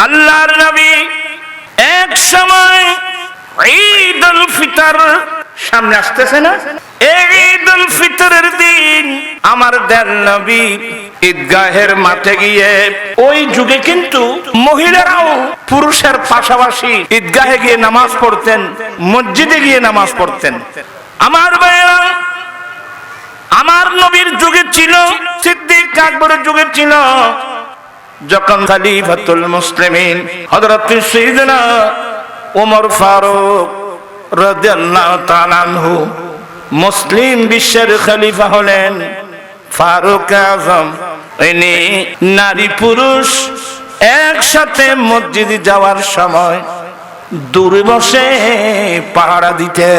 আল্লাহর নবী এক সময় ঈদ উল ফিতর সামনে আসতেছে না, ঈদ উল ফিতরের দিন আমার দয়াল নবী ঈদগাহের মাঠে গিয়ে, ওই যুগে কিন্তু মহিলারাও পুরুষের পাশাপাশি ঈদগাহে গিয়ে নামাজ পড়তেন, মসজিদে গিয়ে নামাজ পড়তেন। আমার ভাইরা, আমার নবীর যুগে ছিল, সিদ্দিক আকবরের যুগে ছিল, যখন খলিফাতুল মুসলিমিন হযরত সাইয়েদনা ওমর ফারুক রাদিয়াল্লাহু তাআলা আনহু মুসলিম বিশ্বের খলিফা হলেন, ফারুক আযম, ইনি নারী পুরুষ একসাথে মসজিদে যাওয়ার সময় দূরে বসে পাহারা দিতে।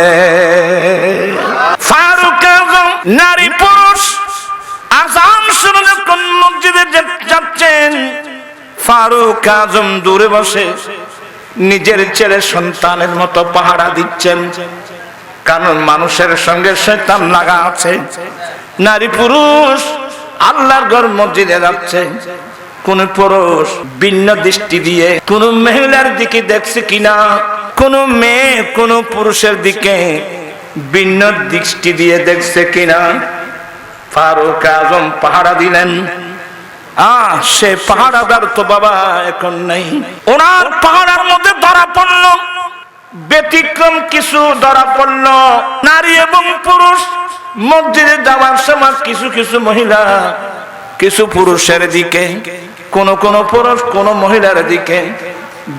ফারুক আযম নারী পুরুষ আযান শুনে যখন মসজিদে যাচ্ছেন, ফারুক আযম দূরে বসে নিজের ছেলে সন্তানের মতো পাহারা দিচ্ছেন, কারণ মানুষের সঙ্গে শয়তান লাগা আছে। নারী পুরুষ আল্লাহর ঘর মসজিদে যাচ্ছে, কোন পুরুষ ভিন্ন দৃষ্টি দিয়ে কোন মহিলার দিকে দেখছে কিনা, কোন মেয়ে কোন পুরুষের দিকে ভিন্ন দৃষ্টি দিয়ে দেখছে কিনা। ফারুক আযম পাহারা দিলেন। সে পাহারাদার তো বাবা এখন নাই। ওনার পাহারার মধ্যে ধরা পড়ল ব্যতিক্রম কিছু, ধরা পড়ল নারী এবং পুরুষ মসজিদে যাওয়ার সময় কিছু কিছু মহিলা কিছু পুরুষের দিকে, কোন কোন পুরুষ কোন মহিলার দিকে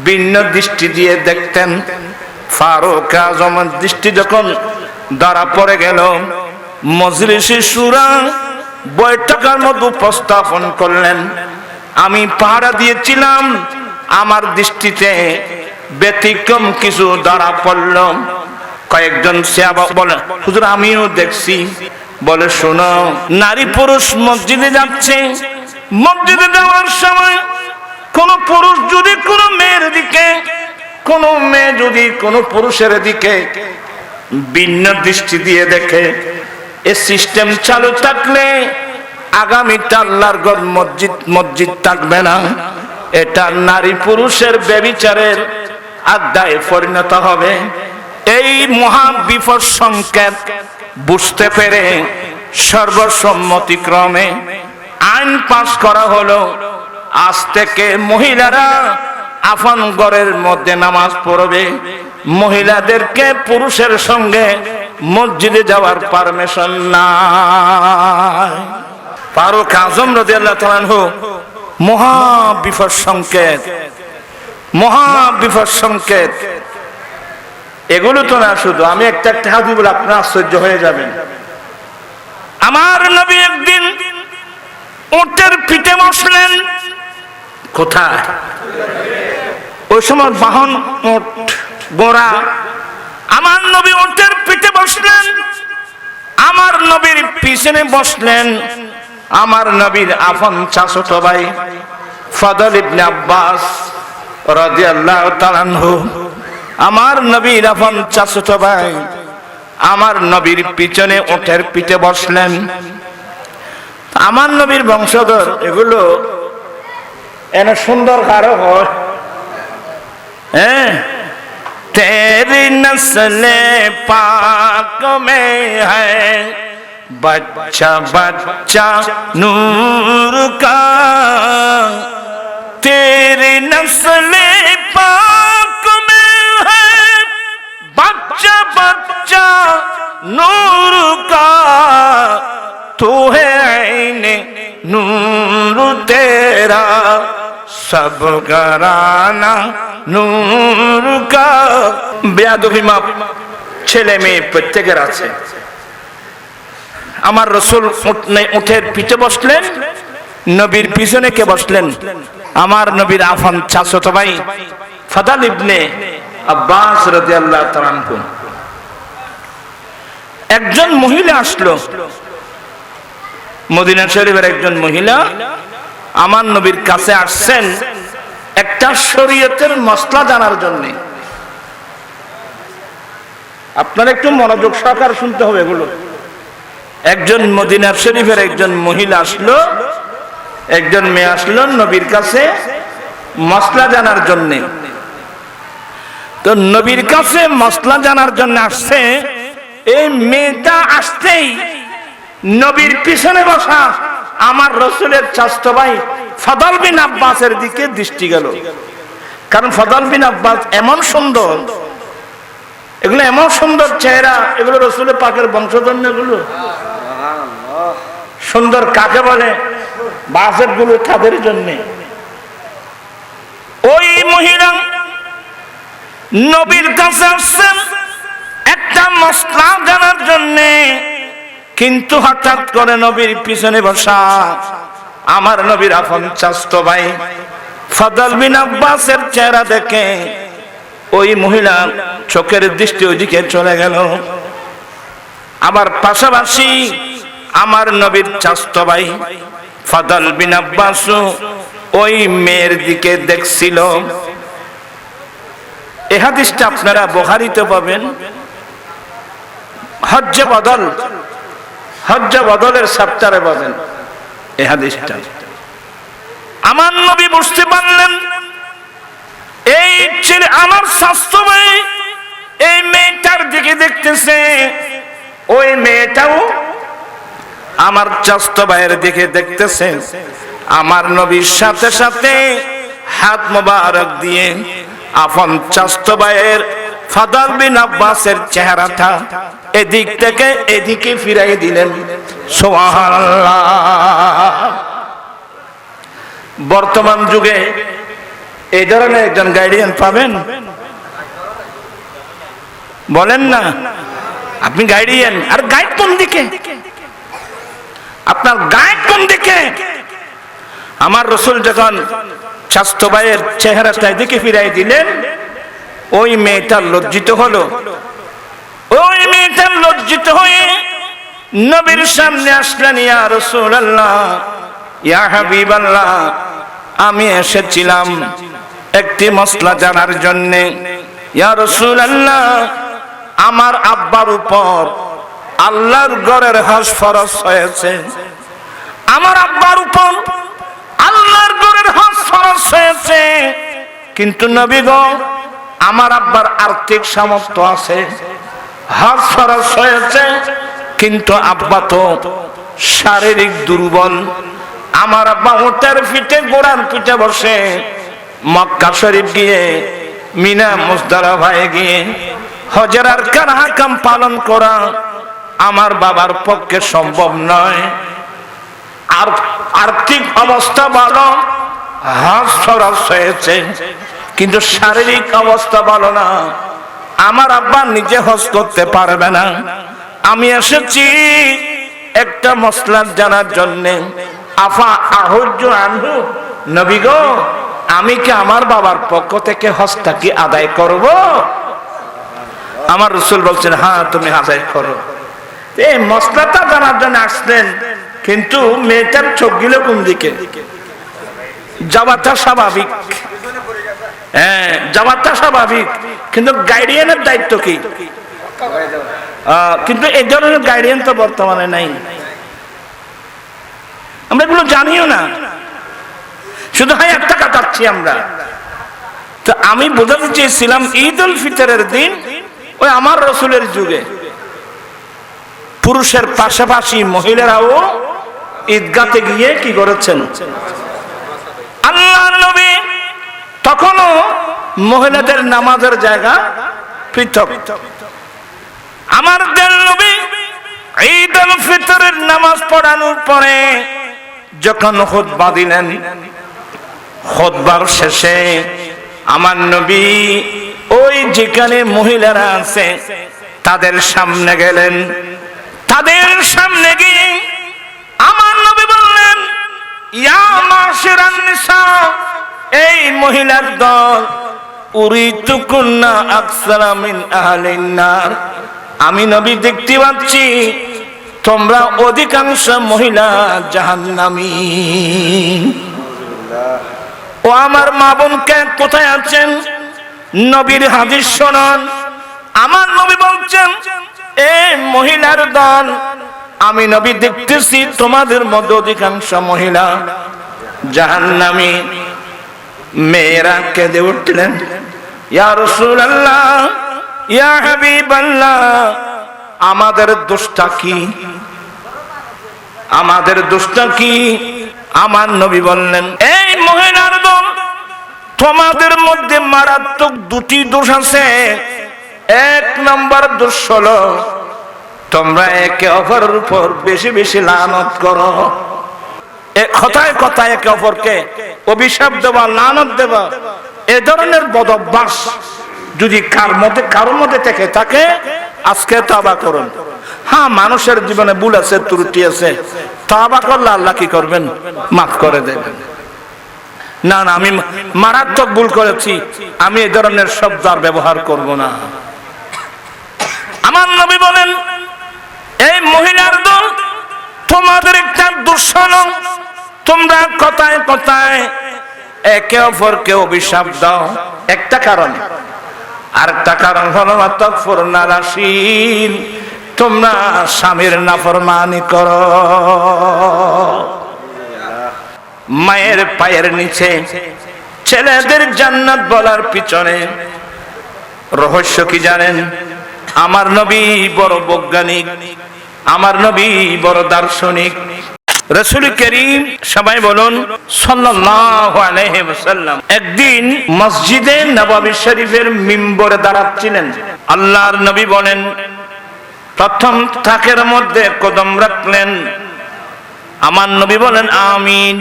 ভিন্ন দৃষ্টি দিয়ে দেখতেন। ফারুক আযমের দৃষ্টি যখন ধরা পড়ে গেল, মজলিসে শুরা বৈঠকের মধ্যে উপস্থাপন করলেন, আমি পাহারা দিয়েছিলাম, আমার দৃষ্টিতে ব্যতিক্রম কিছু ধরা পড়ল। কয়েকজন সাহাবা বলে, হুজুর আমিও দেখছি। বলে, শোনো, নারী পুরুষ মসজিদে যাচ্ছে, মসজিদে যাওয়ার সময় কোন পুরুষ যদি কোন মেয়ের দিকে, কোন মেয়ে যদি কোন পুরুষের দিকে ভিন্ন দৃষ্টি দিয়ে দেখে, এই সিস্টেম চালু থাকলে আগামীতে আল্লাহর ঘর মসজিদ থাকবে না। এটা নারী পুরুষের ব্যভিচারের আড্ডায় পরিণত হবে। এই মহা বিপদ সংকেত বুঝতে পেরে সর্বসম্মতিক্রমে আইন পাস করা হলো, আজ থেকে মহিলারা আপন ঘরের মধ্যে নামাজ পড়বে, মহিলাদেরকে পুরুষের সঙ্গে মসজিদে যাওয়ার পারমিশন নাই। ফারুক আযম রাদিয়াল্লাহু তাআলা আনহু মহা বিপদ সংকেত, মহা বিপদ সংকেত। এগুলো তো না, শুধু আমি একটা একটা হাদিস বলে আপনারা আশ্চর্য হয়ে যাবেন। আমার নবী একদিন উটের পিঠে বসলেন। কোথায়? ওই সময় বাহন উট ঘোড়া। আমার নবী উটের পিঠে বসলেন, আমার নবীর পিছনে বসলেন আমার নবীর আপন চাচাতো ভাই ফাদল ইবনে আব্বাস রাদিয়াল্লাহু তাআলা আনহু। আমার নবীর আপন চাচাতো ভাই আমার নবীর পিছনে উটের পিঠে বসলেন। আমার নবীর বংশধর এগুলো এনে সুন্দর কারো হয়। হ্যাঁ, तेरी नस्ल पाक में है बच्चा बच्चा नूर का, तेरी नस्ल पाक में है बच्चा बच्चा नूर का, तू है ऐने नूर तेरा सब घराना नूर का। বেয়াদবি মাপ ছেলে মেয়ে প্রত্যেকের আছে। আমার রাসূল উটের পিঠে বসলেন, নবীর পিছনে কে বসলেন? আমার নবীর আপন চাচাতো ভাই ফাদল ইবনে আব্বাস রাদিয়াল্লাহু তাআলা আনহু। একজন মহিলা আসলো, মদিনা শরীফের একজন মহিলা আমার নবীর কাছে আসছেন একটা শরীয়তের মসলা জানার জন্য। আপনারা একটু মনোযোগ সহকারে শুনতে হবে এগুলো। একজন মদিনা শরীফের একজন মহিলা আসলো, একজন মেয়ে আসলো নবীর কাছে মশলা জানার জন্য। তো নবীর কাছে মশলা জানার জন্য আসছে। এই মেয়েটা আসতেই নবীর পিছনে বসা আমার রাসূলের চাচতো ভাই ফদল বিন আব্বাসের দিকে দৃষ্টি গেল। কারণ ফদল বিন আব্বাস এমন সুন্দর, এগুলো এমন সুন্দর চেহারা, এগুলো রাসূলের পাকের বংশধর। এগুলো সুন্দর কাকে বলে? বাসের গুলো তাদের জন্য। ওই মহিলা নবীর কাছে আসছেন একটা মশলা জানার জন্য, কিন্তু হঠাৎ করে নবীর পিছনে বসা আমার নবীর আপন চাচতো ভাই ফদল বিন আব্বাসের চেহারা দেখে ওই মহিলা চোখের দৃষ্টি ওইদিকে চলে গেল। আবার পাশাপাশি আমার নবীর চাচতো ভাই ফদল বিন আব্বাস ওই মেয়ের দিকে দেখছিল। এই হাদিসটা আপনারা বুখারীতে পাবেন। হজ্জে বদলের চ্যাপ্টারে পাবেন এই হাদিসটা। আমার নবী বুঝতে পারলেন এই ছেলে আমার চাচতো ভাই এই মেয়েটার দিকে দেখতেছে, ওই মেয়েটাও আমার চাচতো ভাইয়ের দিকে দেখতেছে। আমার নবীর সাথে সাথে হাত মোবারক দিয়ে আপন চাচতো ভাইয়ের ফদল বিন আব্বাসের চেহারাটা এদিক থেকে এদিকে ফিরাই দিলেন। সুবহানাল্লাহ। বর্তমান যুগে এই ধরনের একজন গাইডিয়ান পাবেন? বলেন না, আপনি গাইডিয়ান। আর গাইড কোন দিকে? আপনার গাইড কোন দিকে? আমার রাসূল যখন চাচতো ভাইয়ের চেহারাটা এদিকে ফিরাই দিলেন, ওই মেয়েটা লজ্জিত হলো। ওই মেয়েটা লজ্জিত হয়ে নবীর সামনে আসলেন। ইয়া রাসূলুল্লাহ, ইয়া হাবিবাল্লাহ, আমি এসেছিলাম একটি মশলা জানার জন্য। ইয়া রাসূলুল্লাহ, আমার আব্বার উপর আল্লাহর ঘরের হজ ফরজ হয়েছে। আমার আব্বার উপর আল্লাহর ঘরের হজ ফরজ হয়েছে, কিন্তু নবী গো, আমার আব্বার আর্থিক সামর্থ্য আছে, হজ ফরজ হয়েছে, কিন্তু আব্বা তো শারীরিক দুর্বল। আমার আব্বা উটের পিঠে ঘোড়ার পিঠে বসে মক্কা শরীফ গিয়ে মিনা মুজদালিফায় গিয়ে হজের আরকান হাকাম পালন করা আমার বাবার পক্ষে সম্ভব নয়। আর আর্থিক অবস্থা ভালো, হজ ফরজ হয়েছে, কিন্তু শারীরিক অবস্থা ভালো না। আমার আব্বা নিজে হজ করতে পারবে না। আমি এসেছি একটা মসলা জানার জন্য। আফা আহুজ্জু আনহু, নবী গো, আমি কি আমার বাবার পক্ষ থেকে হজটা কি আদায় করব? আমার রাসূল বলছেন, হ্যাঁ তুমি আদায় করো। এই মসলাটা জানার জন্য আসলেন, কিন্তু মেয়েটার চোখ গেল কোন দিকে? যাওয়াটা স্বাভাবিক, হ্যাঁ যাওয়াটা স্বাভাবিক, কিন্তু গাইডিয়ানের দায়িত্ব কি? কিন্তু এই ধরনের গাইডিয়ান তো বর্তমানে নাই, আমরা এগুলো জানিও না, শুধু হয় একটা কাটাচ্ছি আমরা। তো আমি বোঝাতে চেয়েছিলাম ঈদ উল ফিতরের দিন ওই আমার রাসূলের যুগে পুরুষের পাশাপাশি মহিলারাও ঈদগাতে গিয়ে কি করেছেন? আল্লাহর নবী তখনও মহিলাদের নামাজের জায়গা পৃথক। আমার নবী ঈদ উল ফিতরের নামাজ পড়ানোর পরে যখন খুতবা দিলেন, খুতবার শেষে আমার নবী ওই যেখানে মহিলারা আছে তাদের সামনে গেলেন। তাদের সামনে গিয়ে আমার নবী বললেন, ইয়া মাশারান নিসা, এই মহিলার দল, উরিতুকুন্না আকসারা মিন আহলিন নার, আমি নবী দেখতে পাচ্ছি তোমরা অধিকাংশ মহিলা জাহান্নামী। ও আমার মা বোনকে কোথায় আছেন? নবীর হাদিস শুনুন। আমার নবী বলছেন, এই মহিলার দল, আমি নবী দেখতেছি তোমাদের মধ্যে অধিকাংশ মহিলা জাহান্নামী। মেয়েরা কেঁদে উঠলেন, ইয়া রাসূলুল্লাহ, ইয়া হাবিবাল্লাহ, আমাদের দোষটা কি? আমাদের দোষটা কি? আমার নবী বললেন, এই মহিলার দল, তোমাদের মধ্যে মারাত্মক দুটি দোষ আছে। এক নম্বর দোষ হলো তোমরা একে অপরের উপর বেশি বেশি লানত করো। কথায় কথায় একে অপরকে অভিশাপ দেওয়া, লানত দেওয়া, এ ধরনের বদ অভ্যাস যদি কারোর মধ্যে থেকে থাকে, আজকে তওবা করুন। হ্যাঁ, মানুষের জীবনে ভুল আছে, ত্রুটি আছে, তওবা করলে আল্লাহ কি করবেন? মাফ করে দেবেন। না না, আমি মারাত্মক ভুল করেছি, আমি এই ধরনের শব্দ আর ব্যবহার করব না। আমার নবী বলেন, এই মহিলার দল, তোমাদের একটা দূষণ, তোমরা কথায় কথায় একে অপরকে অভিশাপ দাও। একটা কারণ। আরেকটা কারণ হলো তোমরা স্বামীর নাফরমানি করো। মায়ের পায়ের নিচে ছেলেদের জান্নাত বলার পিছনে রহস্য কি জানেন? আমার নবী বড় বৈজ্ঞানিক, আমার নবী বড় দার্শনিক। রাসূল করিম, সবাই বলুন সাল্লাল্লাহু আলাইহি ওয়াসাল্লাম, একদিন মসজিদে নববী শরীফের মিম্বরে দাঁড়াচ্ছিলেন। আল্লাহর নবী বলেন, প্রথম তাকের মধ্যে কদম রাখলেন, আমার নবী বলেন আমিন।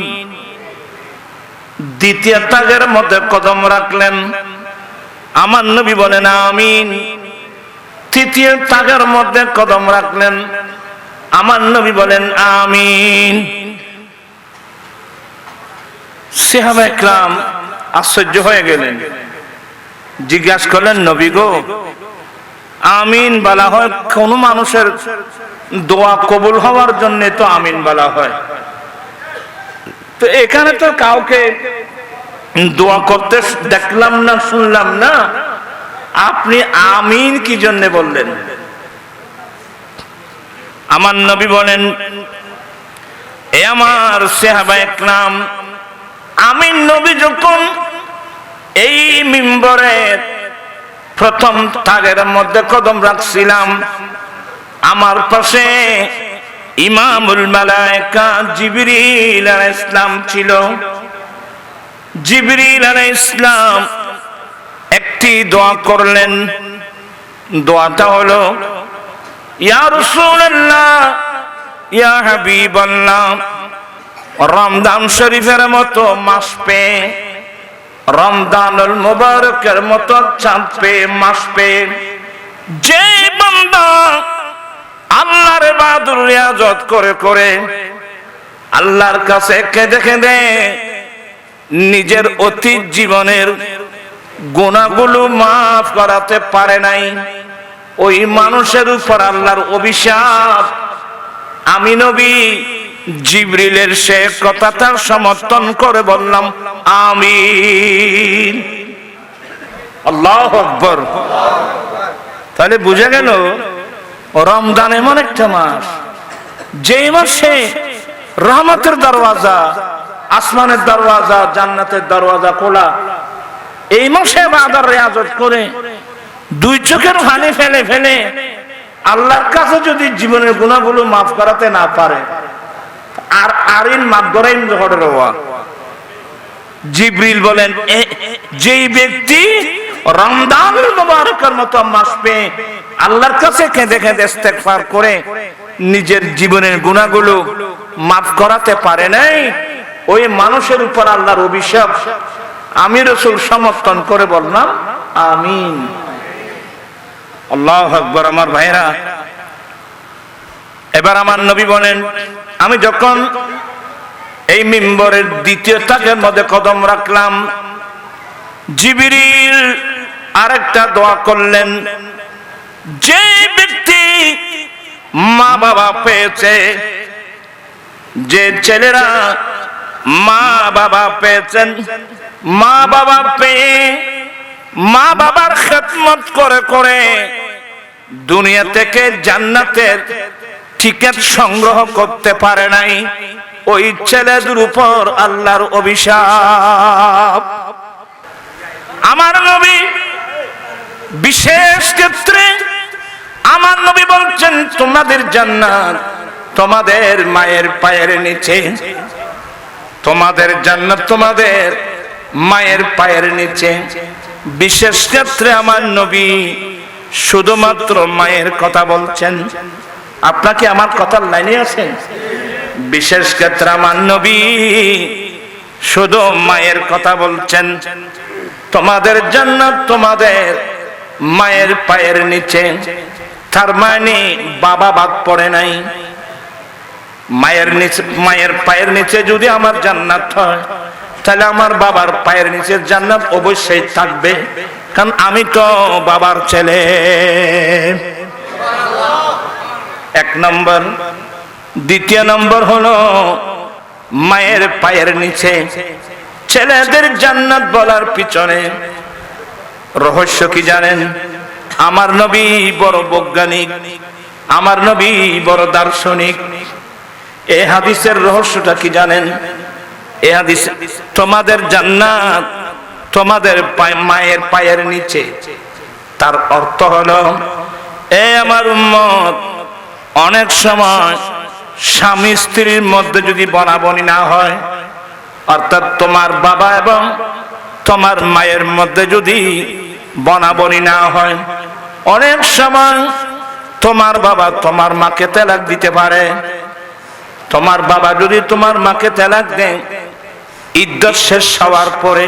দ্বিতীয় তাকের মধ্যে কদম রাখলেন, আমার নবী বলেন আমিন। তৃতীয় তাকের মধ্যে কদম রাখলেন, আমার নবী বলেন আমিন। সাহাবায়ে কেরাম আশ্চর্য হয়ে গেলেন, জিজ্ঞাসা করলেন, নবী গো, আমিন বলা হয় কোন মানুষের দোয়া কবুল হওয়ার জন্য, তো আমিন বলা হয়, তো এখানে তো কাউকে দোয়া করতে দেখলাম না, শুনলাম না, আপনি আমিন কি জন্য বললেন? আমার নবী বলেন, এ আমার সাহাবায়ে কেরাম, আমি নবী যখন এই মিম্বরের প্রথম তাগের মধ্যে কদম রাখছিলাম, আমার পাশে ইমামুল মালায়েকা জিবরিল আলাইহিস সালাম ছিল। জিবরিল আলাইহিস সালাম একটি দোয়া করলেন। দোয়াটা হলো, ইয়া রাসূলুল্লাহ, ইয়া হাবিবাল্লাহ, রমজান শরীফের মতো মাস পেয়ে, রমজানুল মুবারকের মতো চাঁদ পেয়ে, মাস পেয়ে যে বান্দা আল্লাহর ইবাদত রিয়াজত করে করে আল্লাহর কাছে কেঁদে কেঁদে নিজের অতীত জীবনের গুনাহগুলো মাফ করাতে পারে নাই, ওই মানুষের উপর আল্লাহর অভিশাপ। আমি নবী জিবরিলের সে কথাটার সমর্থন করে বললাম আমিন। আল্লাহু আকবার। তাহলে বুঝা গেল, রমজান এমন একটা মাস, যে মাসে রহমতের দরওয়াজা, আসমানের দরওয়াজা, জান্নাতের দরওয়াজা খোলা। এই মাসে ইবাদত রিয়াজত করে দুই চোখের পানি ফেলে ফেলে আল্লাহর কাছে যদি জীবনের গুনাহগুলো মাফ করাতে না পারে, আর আরিন মাগদরাইন জহরের ওয়া। জিবরিল বলেন, যেই ব্যক্তি রমজানুল মুবারকের মতো মাস পেয়ে আল্লাহর কাছে কেঁদে কেঁদে ইস্তেগফার করে নিজের জীবনের গুনাহগুলো মাফ করাতে পারে নাই, ওই মানুষের উপর আল্লাহর অভিশাপ। আমি রাসূল সমর্থন করে বললাম আমিন। আল্লাহু আকবার। আমার ভাইরা, এবার আমার নবী বলেন, আমি যখন এই মিম্বরের দ্বিতীয় তাকের মধ্যে কদম রাখলাম, জিবরিল আরেকটা দোয়া করলেন। যে ব্যক্তি মা বাবা পেয়েছে, যে ছেলেরা মা বাবা পেয়েছেন, মা বাবা পেয়ে মা বাবার খেদমত করে করে দুনিয়া থেকে জান্নাতের টিকিট সংগ্রহ করতে পারে নাই, ওই ছেলেদের উপর আল্লাহর অভিশাপ। আমার নবী বিশেষ ক্ষেত্রে আমার নবী বলছেন, তোমাদের জান্নাত তোমাদের মায়ের পায়ের নিচে, তোমাদের জান্নাত তোমাদের মায়ের পায়ের নিচে। বিশেষ ক্ষেত্রে আমার নবী শুধুমাত্র মায়ের কথা বলছেন। আপনাকে আমার কথার লাইনে আছেন? বিশেষ ক্ষেত্রে আমার নবী শুধু মায়ের কথা বলছেন। তোমাদের জান্নাত তোমাদের মায়ের পায়ের নিচে, তার মানে বাবা বাদ পড়ে নাই। মায়ের পায়ের নিচে যদি আমার জান্নাত হয়, তাহলে আমার বাবার পায়ের নিচে জান্নাত অবশ্যই থাকবে, কারণ আমি তো বাবার ছেলে। এক নম্বর। দ্বিতীয় নম্বর হলো মায়ের পায়ের নিচে ছেলেদের জান্নাত বলার পিছনে রহস্য কি জানেন? আমার নবী বড় বৈজ্ঞানিক, আমার নবী বড় দার্শনিক। এই হাদিসের রহস্যটা কি জানেন? এই হাদিস, তোমাদের জান্নাত তোমাদের মায়ের পায়ের নিচে, তার অর্থ হলো, এ আমার উম্মত, অনেক সময় স্বামী স্ত্রীর মধ্যে যদি বনাবনি না হয়, অর্থাৎ তোমার বাবা এবং তোমার মায়ের মধ্যে যদি বনাবনি না হয়, অনেক সময় তোমার বাবা তোমার মাকে তালাক দিতে পারে। তোমার বাবা যদি তোমার মাকে তালাক দেয়, ইদ্যত শেষ হওয়ার পরে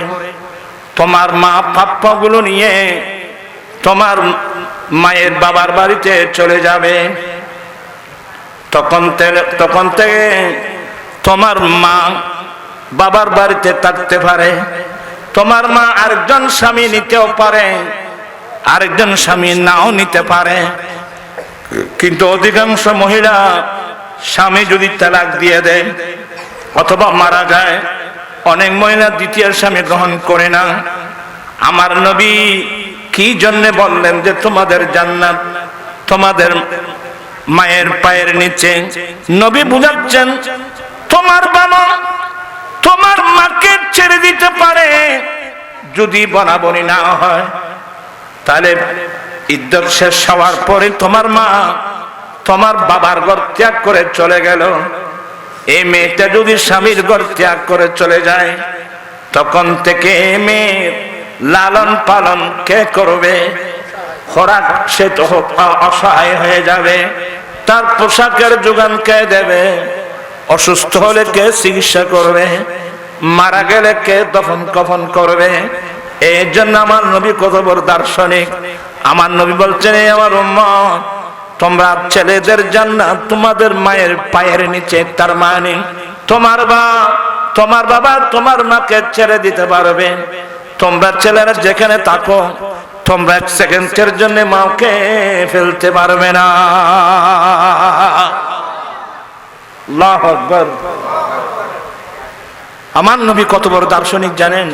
তোমার মা প্রাপ্যগুলো নিয়ে তোমার মায়ের বাবার বাড়িতে চলে যাবে। তখন থেকে তোমার মা বাবার বাড়িতে থাকতে পারে। তোমার মা আরেকজন স্বামী নিতেও পারে, আরেকজন স্বামী নাও নিতে পারে। কিন্তু অধিকাংশ মহিলা স্বামী যদি তালাক দিয়ে দেয় অথবা মারা যায়, অনেক মহিলা দ্বিতীয় স্বামী গ্রহণ করে না। আমার নবী কি জন্য বললেন যে তোমাদের জান্নাত তোমাদের মায়ের পায়ের নিচে? নবী বুঝাচ্ছেন, তোমার বাবা তোমার মাকে ছেড়ে দিতে পারে যদি বনাবনি না হয়, তাহলে ইদ্যত শেষ হওয়ার পরে তোমার মা তোমার বাবার ঘর ত্যাগ করে চলে গেল। এই মেয়েটা যদি স্বামীর ঘর ত্যাগ করে চলে যায়, তখন থেকে মেয়ের লালন পালন কে করবে? খোরাক সে তো অসহায় হয়ে যাবে। তার পোশাকের যোগান কে দেবে? অসুস্থ হলে কে চিকিৎসা করবে? মারা গেলে কে দফন কফন করবে? এই জন্য আমার নবী কত বড় দার্শনিক। আমার নবী বলছেন, আমার উম্মত, তোমরা ছেলেদের জান্নাত তোমাদের মায়ের পায়ের নিচে। তার মানে তোমার বাবা তোমার মাকে ছেড়ে দিতে পারবে। তোমরা ছেলেরা যেখানে থাকো, তোমরা এক সেকেন্ডের জন্য মাকে ফেলতে পারবে না। আল্লাহু আকবার। আমার নবী কত বড় দার্শনিক জানেন?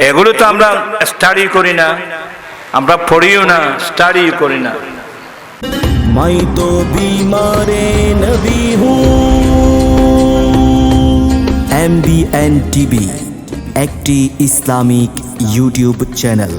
এগুলো তো আমরা স্টাডি করি না, আমরা পড়িও না, স্টাডি করি না। मैं तो बीमारे नबी हूँ। MBN TV একটি ইসলামিক ইউটিউব চ্যানেল।